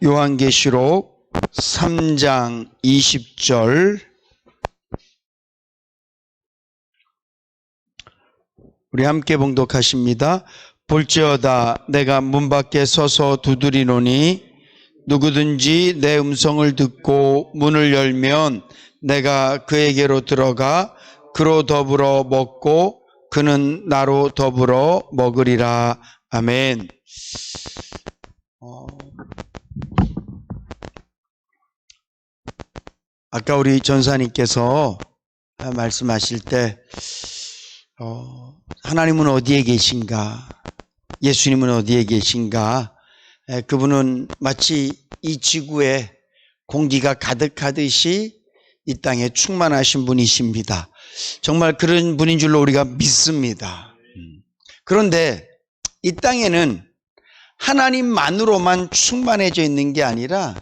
요한계시록 3장 20절 우리 함께 봉독하십니다. 볼지어다 내가 문 밖에 서서 두드리노니 누구든지 내 음성을 듣고 문을 열면 내가 그에게로 들어가 그로 더불어 먹고 그는 나로 더불어 먹으리라. 아멘. 아까 우리 전사님께서 말씀하실 때 하나님은 어디에 계신가, 예수님은 어디에 계신가, 그분은 마치 이 지구에 공기가 가득하듯이 이 땅에 충만하신 분이십니다. 정말 그런 분인 줄로 우리가 믿습니다. 그런데 이 땅에는 하나님만으로만 충만해져 있는 게 아니라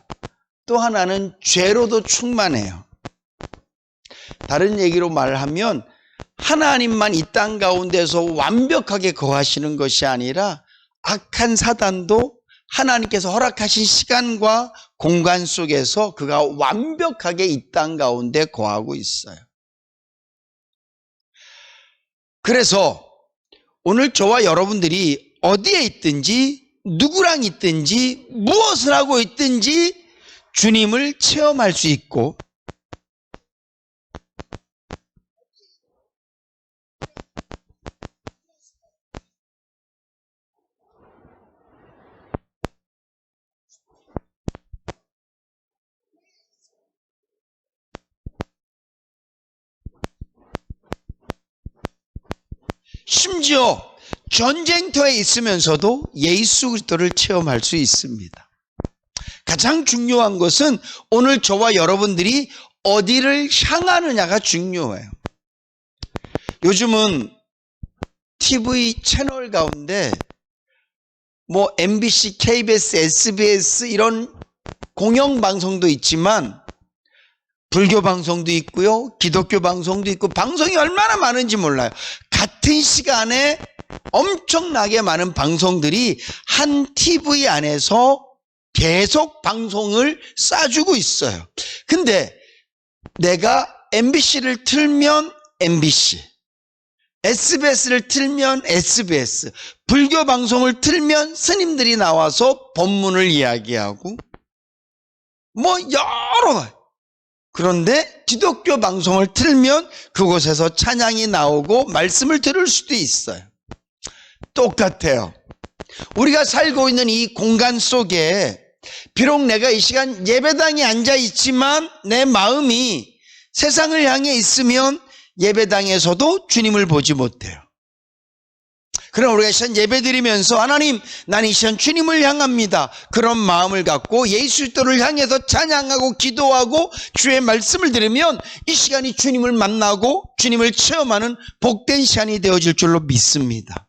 또 하나는 죄로도 충만해요. 다른 얘기로 말하면 하나님만 이 땅 가운데서 완벽하게 거하시는 것이 아니라 악한 사단도 하나님께서 허락하신 시간과 공간 속에서 그가 완벽하게 이 땅 가운데 거하고 있어요. 그래서 오늘 저와 여러분들이 어디에 있든지 누구랑 있든지 무엇을 하고 있든지 주님을 체험할 수 있고 심지어 전쟁터에 있으면서도 예수 그리스도를 체험할 수 있습니다. 가장 중요한 것은 오늘 저와 여러분들이 어디를 향하느냐가 중요해요. 요즘은 TV 채널 가운데 MBC, KBS, SBS 이런 공영방송도 있지만 불교 방송도 있고요, 기독교 방송도 있고 방송이 얼마나 많은지 몰라요. 같은 시간에 엄청나게 많은 방송들이 한 TV 안에서 계속 방송을 쏴주고 있어요. 근데 내가 MBC를 틀면 MBC, SBS를 틀면 SBS, 불교 방송을 틀면 스님들이 나와서 법문을 이야기하고 여러 가지. 그런데 기독교 방송을 틀면 그곳에서 찬양이 나오고 말씀을 들을 수도 있어요. 똑같아요. 우리가 살고 있는 이 공간 속에 비록 내가 이 시간 예배당에 앉아 있지만 내 마음이 세상을 향해 있으면 예배당에서도 주님을 보지 못해요. 그럼 우리가 이 시간 예배드리면서 하나님, 난 이 시간 주님을 향합니다. 그런 마음을 갖고 예수 그리스도를 향해서 찬양하고 기도하고 주의 말씀을 들으면 이 시간이 주님을 만나고 주님을 체험하는 복된 시간이 되어질 줄로 믿습니다.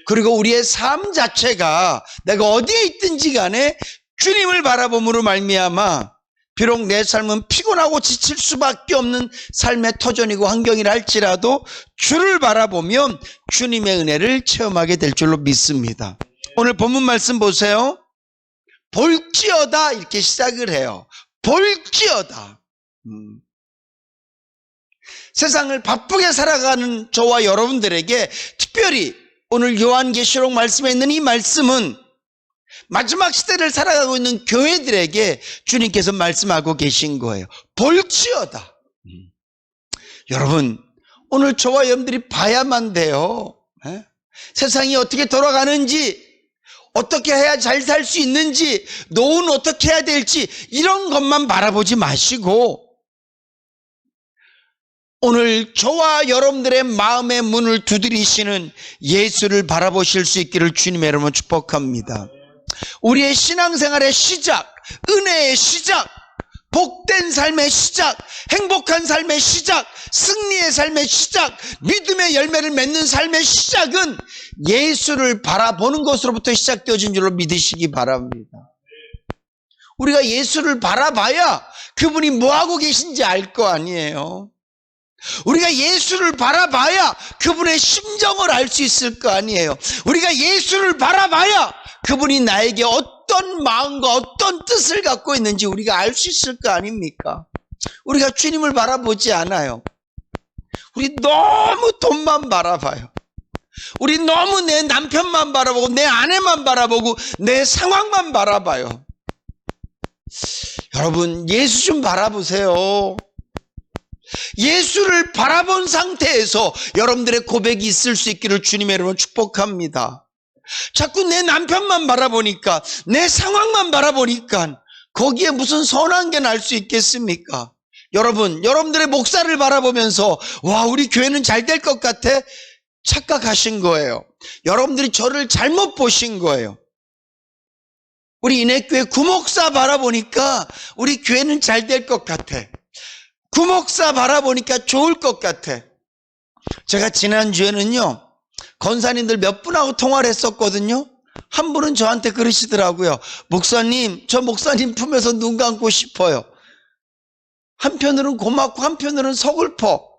그리고 우리의 삶 자체가 내가 어디에 있든지 간에 주님을 바라봄으로 말미암아 비록 내 삶은 피곤하고 지칠 수밖에 없는 삶의 터전이고 환경이라 할지라도 주를 바라보면 주님의 은혜를 체험하게 될 줄로 믿습니다. 오늘 본문 말씀 보세요. 볼지어다 이렇게 시작을 해요. 볼지어다. 세상을 바쁘게 살아가는 저와 여러분들에게 특별히 오늘 요한계시록 말씀에 있는 이 말씀은 마지막 시대를 살아가고 있는 교회들에게 주님께서 말씀하고 계신 거예요. 볼지어다. 여러분, 오늘 저와 여러분들이 봐야만 돼요. 세상이 어떻게 돌아가는지, 어떻게 해야 잘 살 수 있는지, 노후는 어떻게 해야 될지 이런 것만 바라보지 마시고 오늘 저와 여러분들의 마음의 문을 두드리시는 예수를 바라보실 수 있기를 주님의 이름으로 축복합니다. 우리의 신앙생활의 시작, 은혜의 시작, 복된 삶의 시작, 행복한 삶의 시작, 승리의 삶의 시작, 믿음의 열매를 맺는 삶의 시작은 예수를 바라보는 것으로부터 시작되어진 줄로 믿으시기 바랍니다. 우리가 예수를 바라봐야 그분이 뭐하고 계신지 알 거 아니에요. 우리가 예수를 바라봐야 그분의 심정을 알 수 있을 거 아니에요. 우리가 예수를 바라봐야 그분이 나에게 어떤 어떤 마음과 어떤 뜻을 갖고 있는지 우리가 알 수 있을 거 아닙니까? 우리가 주님을 바라보지 않아요. 우리 너무 돈만 바라봐요. 우리 너무 내 남편만 바라보고 내 아내만 바라보고 내 상황만 바라봐요. 여러분, 예수 좀 바라보세요. 예수를 바라본 상태에서 여러분들의 고백이 있을 수 있기를 주님의 이름으로 축복합니다. 자꾸 내 남편만 바라보니까, 내 상황만 바라보니까 거기에 무슨 선한 게 날 수 있겠습니까? 여러분, 여러분들의 목사를 바라보면서 와, 우리 교회는 잘 될 것 같아 착각하신 거예요. 여러분들이 저를 잘못 보신 거예요. 우리 인해교회 구목사 바라보니까 우리 교회는 잘 될 것 같아. 구목사 바라보니까 좋을 것 같아. 제가 지난주에는요, 권사님들 몇 분하고 통화를 했었거든요. 한 분은 저한테 그러시더라고요. 목사님, 저 목사님 품에서 눈 감고 싶어요. 한편으로는 고맙고 한편으로는 서글퍼.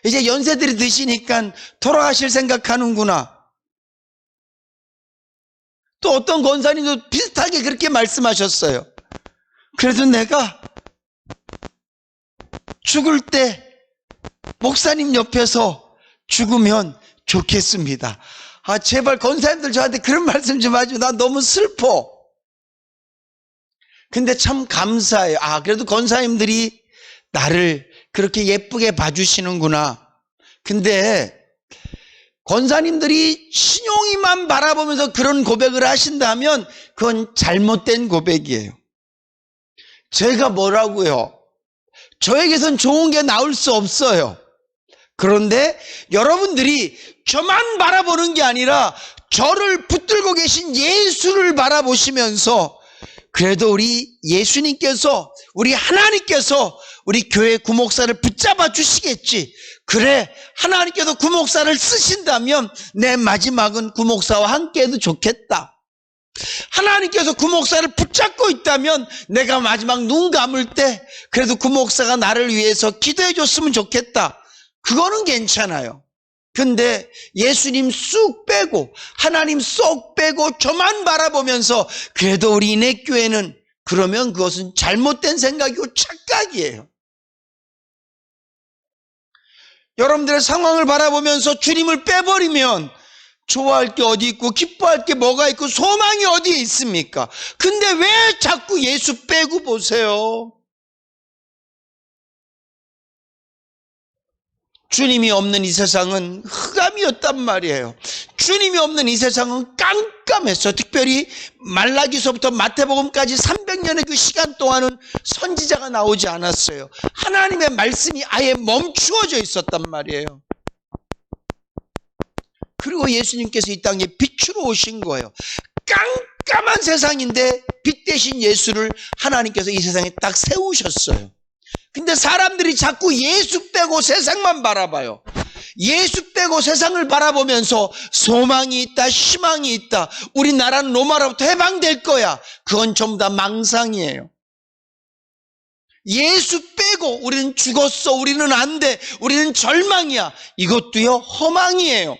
이제 연세들이 드시니까 돌아가실 생각하는구나. 또 어떤 권사님도 비슷하게 그렇게 말씀하셨어요. 그래도 내가 죽을 때 목사님 옆에서 죽으면 좋겠습니다. 아, 제발 권사님들 저한테 그런 말씀 좀 하죠. 나 너무 슬퍼. 근데 참 감사해요. 아, 그래도 권사님들이 나를 그렇게 예쁘게 봐주시는구나. 근데 권사님들이 신용이만 바라보면서 그런 고백을 하신다면 그건 잘못된 고백이에요. 제가 뭐라고요? 저에게선 좋은 게 나올 수 없어요. 그런데 여러분들이 저만 바라보는 게 아니라 저를 붙들고 계신 예수를 바라보시면서 그래도 우리 예수님께서, 우리 하나님께서 우리 교회 구목사를 붙잡아 주시겠지. 그래, 하나님께서 구목사를 쓰신다면 내 마지막은 구목사와 함께 해도 좋겠다. 하나님께서 구목사를 붙잡고 있다면 내가 마지막 눈 감을 때 그래도 구목사가 나를 위해서 기도해 줬으면 좋겠다. 그거는 괜찮아요. 근데 예수님 쑥 빼고 하나님 쏙 빼고 저만 바라보면서 그래도 우리 인해교회는, 그러면 그것은 잘못된 생각이고 착각이에요. 여러분들의 상황을 바라보면서 주님을 빼버리면 좋아할 게 어디 있고 기뻐할 게 뭐가 있고 소망이 어디에 있습니까? 근데 왜 자꾸 예수 빼고 보세요? 주님이 없는 이 세상은 흑암이었단 말이에요. 주님이 없는 이 세상은 깜깜했어요. 특별히 말라기서부터 마태복음까지 300년의 그 시간 동안은 선지자가 나오지 않았어요. 하나님의 말씀이 아예 멈추어져 있었단 말이에요. 그리고 예수님께서 이 땅에 빛으로 오신 거예요. 깜깜한 세상인데 빛 대신 예수를 하나님께서 이 세상에 딱 세우셨어요. 근데 사람들이 자꾸 예수 빼고 세상만 바라봐요. 예수 빼고 세상을 바라보면서 소망이 있다, 희망이 있다, 우리나라는 로마로부터 해방될 거야. 그건 전부 다 망상이에요. 예수 빼고 우리는 죽었어, 우리는 안 돼, 우리는 절망이야, 이것도요 허망이에요.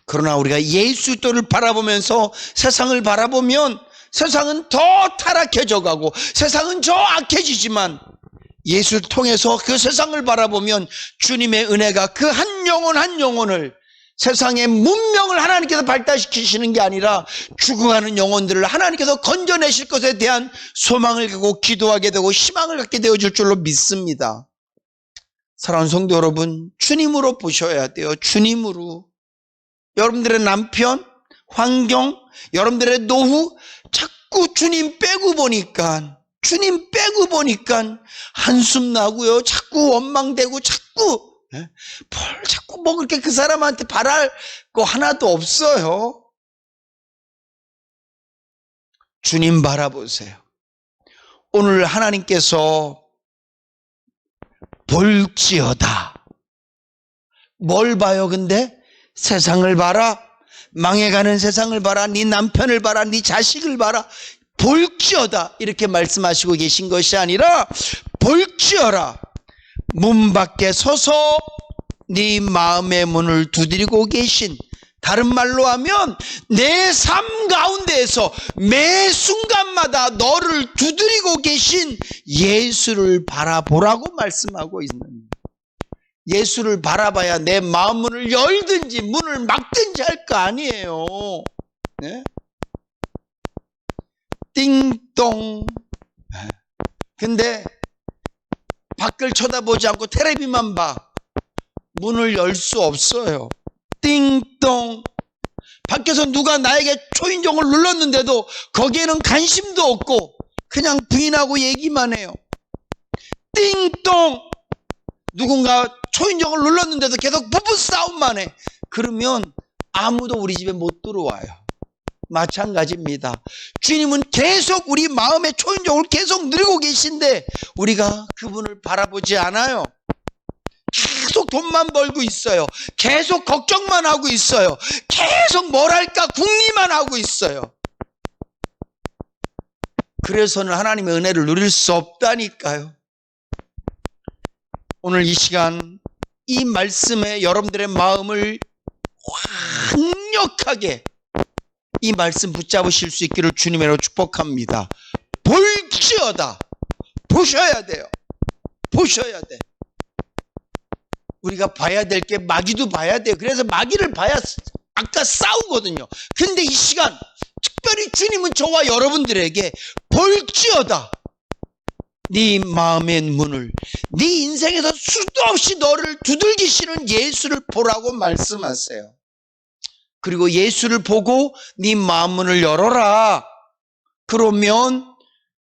그러나 우리가 예수를 바라보면서 세상을 바라보면 세상은 더 타락해져 가고 세상은 더 악해지지만 예수를 통해서 그 세상을 바라보면 주님의 은혜가 그 한 영혼 한 영혼을, 세상의 문명을 하나님께서 발달시키시는 게 아니라 죽어가는 영혼들을 하나님께서 건져내실 것에 대한 소망을 갖고 기도하게 되고 희망을 갖게 되어질 줄로 믿습니다. 사랑하는 성도 여러분, 주님으로 보셔야 돼요. 주님으로. 여러분들의 남편, 환경, 여러분들의 노후 자꾸 주님 빼고 보니까 한숨 나고요. 자꾸 원망되고 자꾸 뭐 그렇게 그 사람한테 바랄 거 하나도 없어요. 주님 바라보세요. 오늘 하나님께서 볼지어다. 뭘 봐요? 근데 세상을 봐라, 망해가는 세상을 봐라, 네 남편을 봐라, 네 자식을 봐라, 볼지어다 이렇게 말씀하시고 계신 것이 아니라 볼지어라, 문 밖에 서서 네 마음의 문을 두드리고 계신 다른 말로 하면 내 삶 가운데에서 매 순간마다 너를 두드리고 계신 예수를 바라보라고 말씀하고 있는 거예요. 예수를 바라봐야 내 마음 문을 열든지 문을 막든지 할 거 아니에요. 네? 띵동. 근데 밖을 쳐다보지 않고 텔레비만 봐. 문을 열 수 없어요. 띵동. 밖에서 누가 나에게 초인종을 눌렀는데도 거기에는 관심도 없고 그냥 부인하고 얘기만 해요. 띵동. 누군가 초인종을 눌렀는데도 계속 부부싸움만 해. 그러면 아무도 우리 집에 못 들어와요. 마찬가지입니다. 주님은 계속 우리 마음의 초인종을 계속 누리고 계신데 우리가 그분을 바라보지 않아요. 계속 돈만 벌고 있어요. 계속 걱정만 하고 있어요. 계속 뭘 할까 궁리만 하고 있어요. 그래서는 하나님의 은혜를 누릴 수 없다니까요. 오늘 이 시간 이 말씀에 여러분들의 마음을 강력하게 이 말씀 붙잡으실 수 있기를 주님으로 축복합니다. 볼지어다. 보셔야 돼요. 보셔야 돼. 우리가 봐야 될 게 마귀도 봐야 돼요. 그래서 마귀를 봐야 아까 싸우거든요. 근데 이 시간 특별히 주님은 저와 여러분들에게 볼지어다. 네 마음의 문을, 네 인생에서 수도 없이 너를 두들기시는 예수를 보라고 말씀하세요. 그리고 예수를 보고 네 마음 문을 열어라. 그러면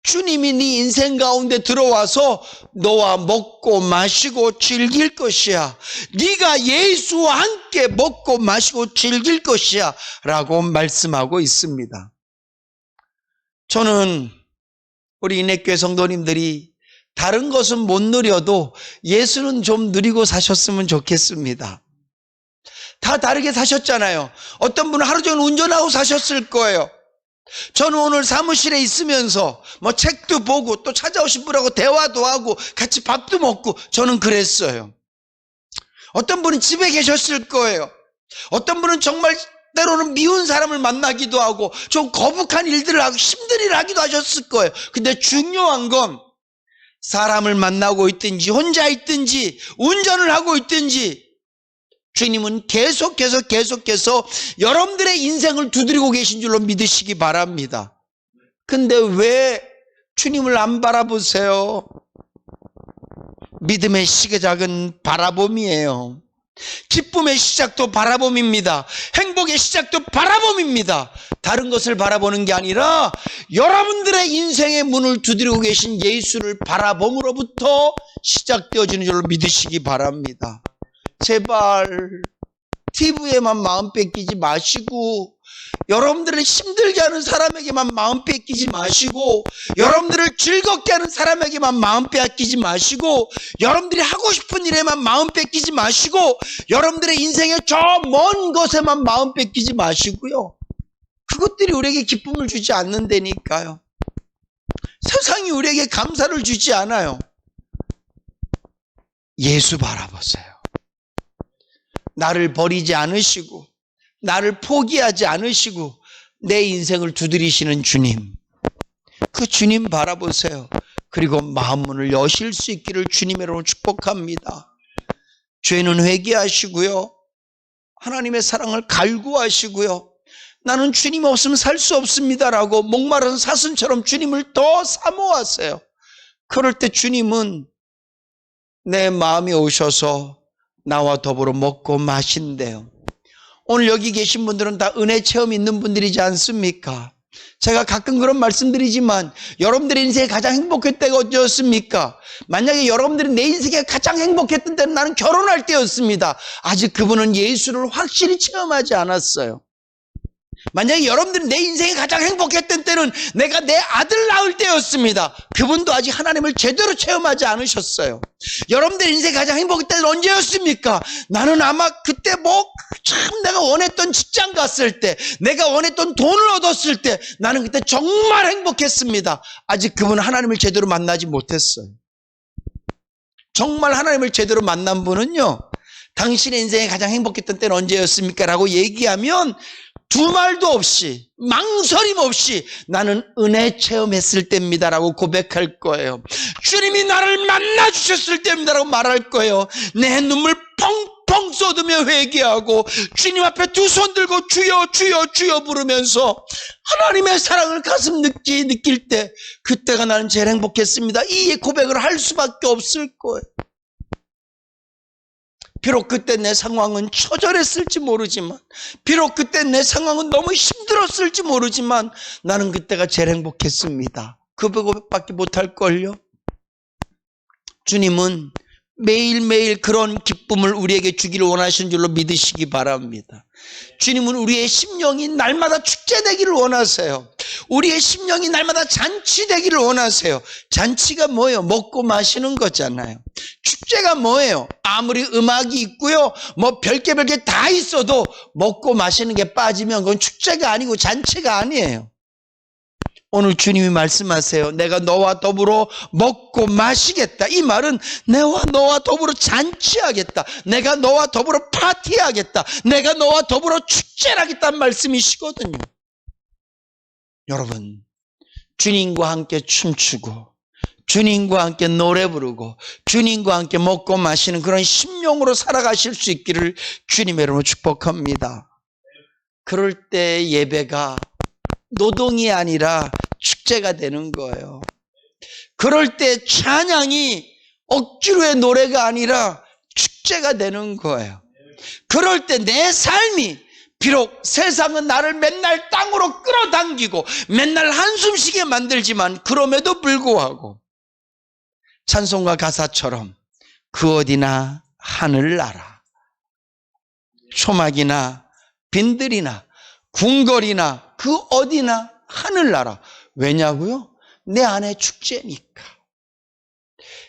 주님이 네 인생 가운데 들어와서 너와 먹고 마시고 즐길 것이야. 네가 예수와 함께 먹고 마시고 즐길 것이야 라고 말씀하고 있습니다. 저는 우리 인내교회 성도님들이 다른 것은 못 누려도 예수는 좀 누리고 사셨으면 좋겠습니다. 다 다르게 사셨잖아요. 어떤 분은 하루 종일 운전하고 사셨을 거예요. 저는 오늘 사무실에 있으면서 뭐 책도 보고 또 찾아오신 분하고 대화도 하고 같이 밥도 먹고 저는 그랬어요. 어떤 분은 집에 계셨을 거예요. 어떤 분은 정말 때로는 미운 사람을 만나기도 하고 좀 거북한 일들을 하고 힘든 일을 하기도 하셨을 거예요. 근데 중요한 건 사람을 만나고 있든지 혼자 있든지 운전을 하고 있든지 주님은 계속해서 여러분들의 인생을 두드리고 계신 줄로 믿으시기 바랍니다. 근데 왜 주님을 안 바라보세요? 믿음의 시작은 바라봄이에요. 기쁨의 시작도 바라봄입니다. 행복의 시작도 바라봄입니다. 다른 것을 바라보는 게 아니라 여러분들의 인생의 문을 두드리고 계신 예수를 바라봄으로부터 시작되어지는 줄로 믿으시기 바랍니다. 제발 TV에만 마음 뺏기지 마시고 여러분들을 힘들게 하는 사람에게만 마음 뺏기지 마시고 여러분들을 즐겁게 하는 사람에게만 마음 뺏기지 마시고 여러분들이 하고 싶은 일에만 마음 뺏기지 마시고 여러분들의 인생의 저 먼 것에만 마음 뺏기지 마시고요. 그것들이 우리에게 기쁨을 주지 않는다니까요. 세상이 우리에게 감사를 주지 않아요. 예수 바라보세요. 나를 버리지 않으시고 나를 포기하지 않으시고 내 인생을 두드리시는 주님, 그 주님 바라보세요. 그리고 마음문을 여실 수 있기를 주님으로 축복합니다. 죄는 회개하시고요, 하나님의 사랑을 갈구하시고요, 나는 주님 없으면 살 수 없습니다라고 목마른 사슴처럼 주님을 더 사모하세요. 그럴 때 주님은 내 마음에 오셔서 나와 더불어 먹고 마신대요. 오늘 여기 계신 분들은 다 은혜 체험 있는 분들이지 않습니까? 제가 가끔 그런 말씀드리지만 여러분들의 인생에 가장 행복했던 때가 언제였습니까? 만약에 여러분들이 내 인생에 가장 행복했던 때는 나는 결혼할 때였습니다. 아직 그분은 예수를 확실히 체험하지 않았어요. 만약에 여러분들이 내 인생에 가장 행복했던 때는 내가 내 아들 낳을 때였습니다. 그분도 아직 하나님을 제대로 체험하지 않으셨어요. 여러분들 인생에 가장 행복했던 때는 언제였습니까? 나는 아마 그때 참 내가 원했던 직장 갔을 때, 내가 원했던 돈을 얻었을 때, 나는 그때 정말 행복했습니다. 아직 그분은 하나님을 제대로 만나지 못했어요. 정말 하나님을 제대로 만난 분은요, 당신의 인생에 가장 행복했던 때는 언제였습니까? 라고 얘기하면 두 말도 없이 망설임 없이 나는 은혜 체험했을 때입니다 라고 고백할 거예요. 주님이 나를 만나 주셨을 때입니다 라고 말할 거예요. 내 눈물 펑펑 쏟으며 회개하고 주님 앞에 두 손 들고 주여 주여 주여 부르면서 하나님의 사랑을 가슴 느낄 때 그때가 나는 제일 행복했습니다. 이 고백을 할 수밖에 없을 거예요. 비록 그때 내 상황은 처절했을지 모르지만, 비록 그때 내 상황은 너무 힘들었을지 모르지만 나는 그때가 제일 행복했습니다. 그 고백밖에 못할걸요. 주님은 매일매일 그런 기쁨을 우리에게 주기를 원하시는 줄로 믿으시기 바랍니다. 주님은 우리의 심령이 날마다 축제되기를 원하세요. 우리의 심령이 날마다 잔치되기를 원하세요. 잔치가 뭐예요? 먹고 마시는 거잖아요. 축제가 뭐예요? 아무리 음악이 있고요, 뭐 별게 다 있어도 먹고 마시는 게 빠지면 그건 축제가 아니고 잔치가 아니에요. 오늘 주님이 말씀하세요. 내가 너와 더불어 먹고 마시겠다. 이 말은 내가 너와 더불어 잔치하겠다. 내가 너와 더불어 파티하겠다. 내가 너와 더불어 축제를 하겠다는 말씀이시거든요. 여러분, 주님과 함께 춤추고 주님과 함께 노래 부르고 주님과 함께 먹고 마시는 그런 심령으로 살아가실 수 있기를 주님의 이름으로 축복합니다. 그럴 때 예배가 노동이 아니라 축제가 되는 거예요. 그럴 때 찬양이 억지로의 노래가 아니라 축제가 되는 거예요. 그럴 때 내 삶이 비록 세상은 나를 맨날 땅으로 끌어당기고 맨날 한숨 쉬게 만들지만 그럼에도 불구하고 찬송가 가사처럼 그 어디나 하늘나라, 초막이나 빈들이나 궁궐이나 그 어디나 하늘나라. 왜냐고요? 내 안에 축제니까.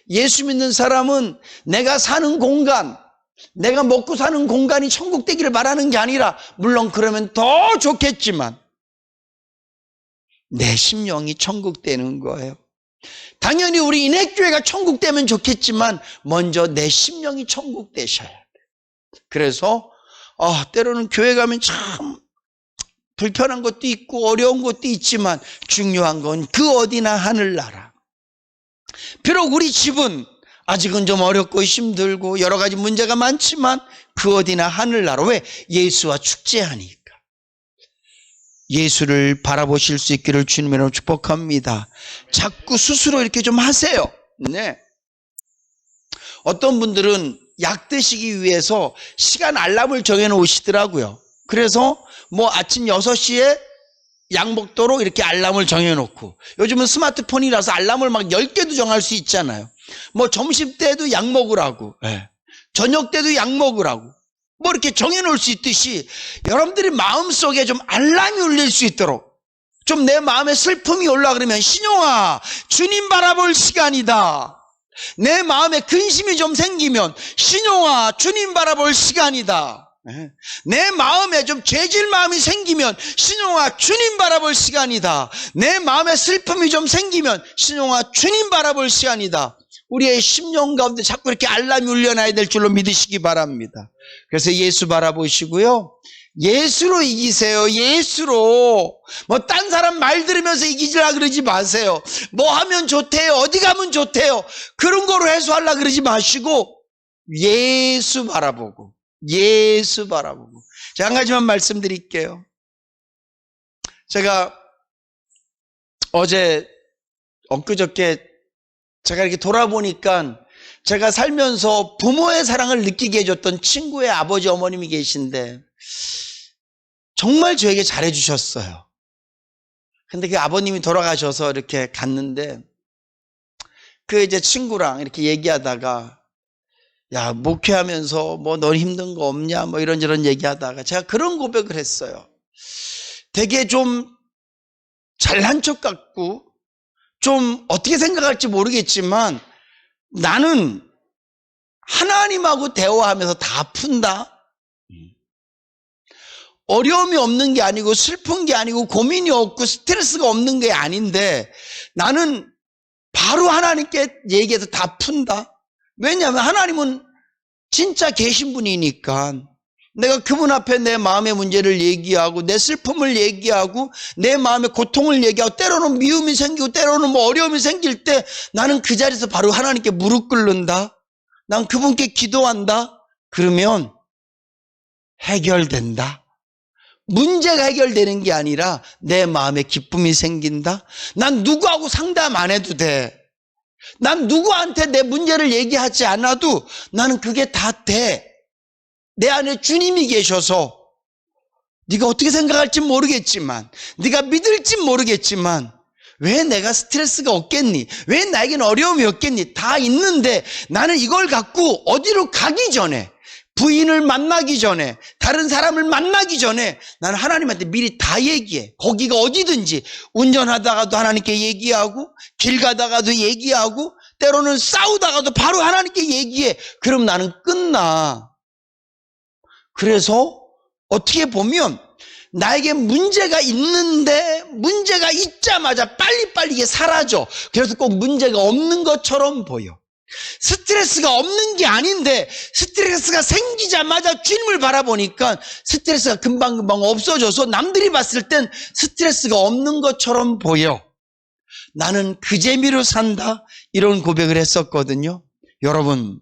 예수 믿는 사람은 내가 사는 공간, 내가 먹고 사는 공간이 천국 되기를 바라는 게 아니라, 물론 그러면 더 좋겠지만 내 심령이 천국 되는 거예요. 당연히 우리 인핵교회가 천국 되면 좋겠지만 먼저 내 심령이 천국 되셔야 돼요. 그래서 때로는 교회 가면 참 불편한 것도 있고 어려운 것도 있지만 중요한 건 그 어디나 하늘나라. 비록 우리 집은 아직은 좀 어렵고 힘들고 여러 가지 문제가 많지만 그 어디나 하늘나라. 왜? 예수와 축제하니까. 예수를 바라보실 수 있기를 주님으로 축복합니다. 자꾸 스스로 이렇게 좀 하세요. 네. 어떤 분들은 약 드시기 위해서 시간 알람을 정해 놓으시더라고요. 그래서 뭐 아침 6시에 약 먹도록 이렇게 알람을 정해 놓고, 요즘은 스마트폰이라서 알람을 막 10개도 정할 수 있잖아요. 뭐 점심 때도 약 먹으라고, 저녁 때도 약 먹으라고 뭐 이렇게 정해 놓을 수 있듯이 여러분들이 마음속에 좀 알람이 울릴 수 있도록, 좀 내 마음에 슬픔이 올라 그러면 신용아 주님 바라볼 시간이다. 내 마음에 근심이 좀 생기면 신용아 주님 바라볼 시간이다. 내 마음에 좀 죄질 마음이 생기면 신용아 주님 바라볼 시간이다. 내 마음에 슬픔이 좀 생기면 신용아 주님 바라볼 시간이다. 우리의 심령 가운데 자꾸 이렇게 알람이 울려놔야 될 줄로 믿으시기 바랍니다. 그래서 예수 바라보시고요, 예수로 이기세요. 예수로. 뭐 딴 사람 말 들으면서 이기지라 그러지 마세요. 뭐 하면 좋대요, 어디 가면 좋대요, 그런 거로 해소하려고 그러지 마시고 예수 바라보고, 예수 바라보고. 제가 한 가지만 말씀드릴게요. 제가 엊그저께 제가 이렇게 돌아보니까 제가 살면서 부모의 사랑을 느끼게 해줬던 친구의 아버지 어머님이 계신데 정말 저에게 잘해주셨어요. 근데 그 아버님이 돌아가셔서 이렇게 갔는데 그 이제 친구랑 이렇게 얘기하다가, 야, 목회하면서 뭐 넌 힘든 거 없냐 뭐 이런저런 얘기하다가 제가 그런 고백을 했어요. 되게 좀 잘난 척 같고 좀 어떻게 생각할지 모르겠지만 나는 하나님하고 대화하면서 다 푼다. 어려움이 없는 게 아니고 슬픈 게 아니고 고민이 없고 스트레스가 없는 게 아닌데 나는 바로 하나님께 얘기해서 다 푼다. 왜냐하면 하나님은 진짜 계신 분이니까 내가 그분 앞에 내 마음의 문제를 얘기하고 내 슬픔을 얘기하고 내 마음의 고통을 얘기하고 때로는 미움이 생기고 때로는 뭐 어려움이 생길 때 나는 그 자리에서 바로 하나님께 무릎 꿇는다. 난 그분께 기도한다. 그러면 해결된다. 문제가 해결되는 게 아니라 내 마음에 기쁨이 생긴다. 난 누구하고 상담 안 해도 돼. 난 누구한테 내 문제를 얘기하지 않아도 나는 그게 다 돼. 내 안에 주님이 계셔서 네가 어떻게 생각할지 모르겠지만 네가 믿을지 모르겠지만 왜 내가 스트레스가 없겠니? 왜 나에게는 어려움이 없겠니? 다 있는데 나는 이걸 갖고 어디로 가기 전에 부인을 만나기 전에 다른 사람을 만나기 전에 나는 하나님한테 미리 다 얘기해. 거기가 어디든지 운전하다가도 하나님께 얘기하고 길 가다가도 얘기하고 때로는 싸우다가도 바로 하나님께 얘기해. 그럼 나는 끝나. 그래서 어떻게 보면 나에게 문제가 있는데 문제가 있자마자 빨리빨리 이게 사라져. 그래서 꼭 문제가 없는 것처럼 보여. 스트레스가 없는 게 아닌데 스트레스가 생기자마자 주님을 바라보니까 스트레스가 금방금방 없어져서 남들이 봤을 땐 스트레스가 없는 것처럼 보여. 나는 그 재미로 산다. 이런 고백을 했었거든요. 여러분,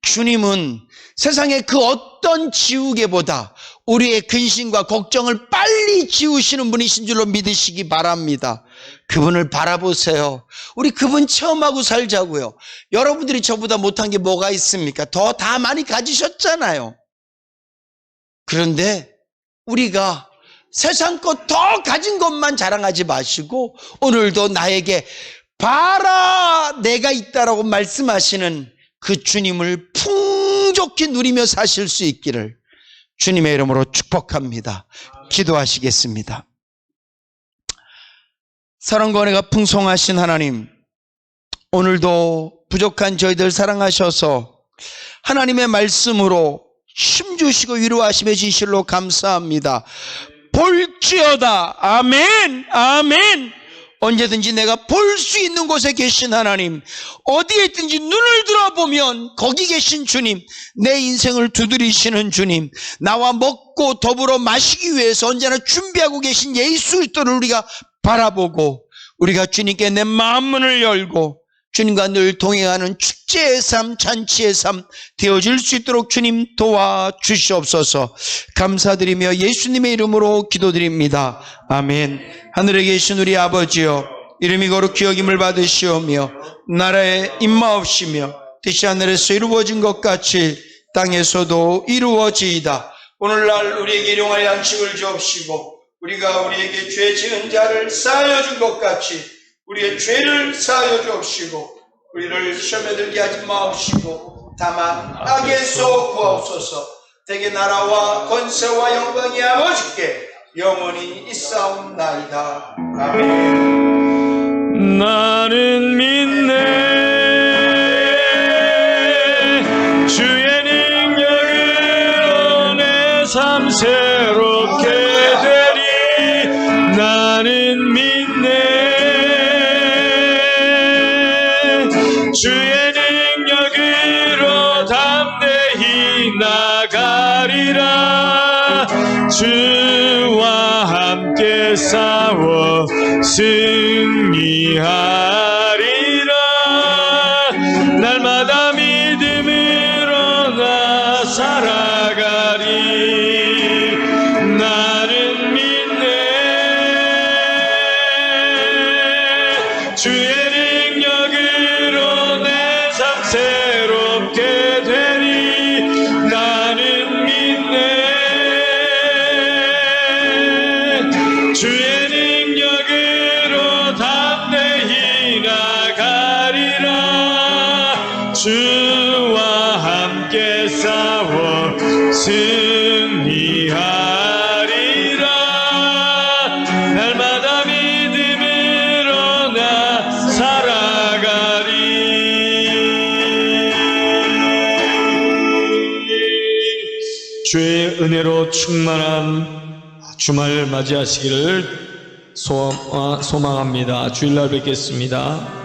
주님은 세상의 그 어떤 지우개보다 우리의 근심과 걱정을 빨리 지우시는 분이신 줄로 믿으시기 바랍니다. 그분을 바라보세요. 우리 그분 체험하고 살자고요. 여러분들이 저보다 못한 게 뭐가 있습니까? 다 많이 가지셨잖아요. 그런데 우리가 세상 것 더 가진 것만 자랑하지 마시고 오늘도 나에게 봐라 내가 있다라고 말씀하시는 그 주님을 풍족히 누리며 사실 수 있기를 주님의 이름으로 축복합니다. 기도하시겠습니다. 사랑과 은혜가 풍성하신 하나님, 오늘도 부족한 저희들 사랑하셔서 하나님의 말씀으로 힘주시고 위로하심의 진실로 감사합니다. 볼지어다. 아멘, 아멘. 언제든지 내가 볼 수 있는 곳에 계신 하나님, 어디에 있든지 눈을 들어보면 거기 계신 주님, 내 인생을 두드리시는 주님, 나와 먹고 더불어 마시기 위해서 언제나 준비하고 계신 예수 그리스도를 우리가 바라보고 우리가 주님께 내 마음문을 열고 주님과 늘 동행하는 축제의 삶, 잔치의 삶 되어질 수 있도록 주님 도와주시옵소서. 감사드리며 예수님의 이름으로 기도드립니다. 아멘. 하늘에 계신 우리 아버지여, 이름이 거룩히 여김을 받으시오며 나라에 임마옵시며 뜻이 하늘에서 이루어진 것 같이 땅에서도 이루어지이다. 오늘날 우리에게 일용할 양식을 주옵시고 우리가 우리에게 죄 지은 자를 사하여 준 것 같이 우리의 죄를 사하여 주옵시고 우리를 시험에 들게 하지 마옵시고 다만 악에서 구하옵소서. 대개 나라와 권세와 영광이 아버지께 영원히 있사옵나이다. 아멘. 나는 믿네 주의 능력으로 내 삶 새롭게 되리. 나는 믿네 주의 능력으로 담대히 나가리라. 주와 함께 싸워 승리하리라. 날마다 믿음으로 나 살아가리. 나는 믿네 주의 능력으로 내 삶 새롭게 되리. 나는 믿네 주의 능력으로 담대히 나가리라. 주와 함께 싸워 승리하리라. 날마다 믿음으로 나 살아가리. 주의 은혜로 충만한 주말 맞이하시기를 소망합니다. 주일날 뵙겠습니다.